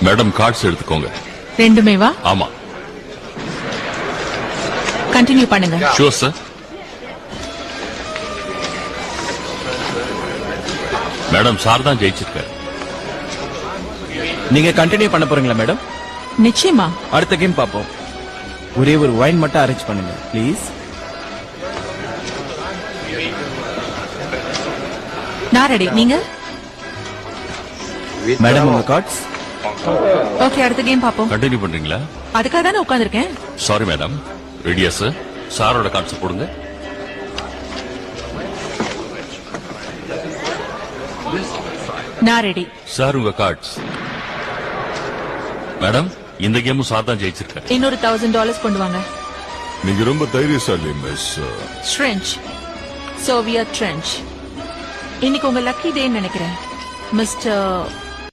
Madam cards எடுத்துக்கோங்க. ரெண்டுமேவா? ஆமா. Continue பண்ணுங்க. Sure sir. மேடம் சார் தான் ஜெயிச்சிருக்காரு. நீங்க கண்டினியூ பண்ண போறீங்களா மேடம்? நிச்சயமா. அடுத்த கேம் பாப்போம். ஒரே ஒரு வைன் மட்டும் அரேஞ்ச் பண்ணுங்க ப்ளீஸ். நான் ரெடி. நீங்க? மேடம் உங்க கார்ட்ஸ். ஓகே, அடுத்த கேம் பாப்போம். கண்டினியூ பண்றீங்களா? அதுக்காக தானே உட்கார்ந்திருக்கேன். Sorry madam. ரெடியா சார்? சாரோட கார்ட்ஸ் போடுங்க. நான் ரெடி. சார் உங்க கார்ட்ஸ். மேடம் இந்த கேமும் சார் தான் ஜெயிச்சிருக்காரு. இன்னொரு $1000 கொண்டு வாங்க. நீங்க ரொம்ப தைரியசாலி மிஸ். Trench, Soviet trench. இன்னைக்கு உங்க லக்கி டேன்னு நினைக்கிறேன் மிஸ்டர்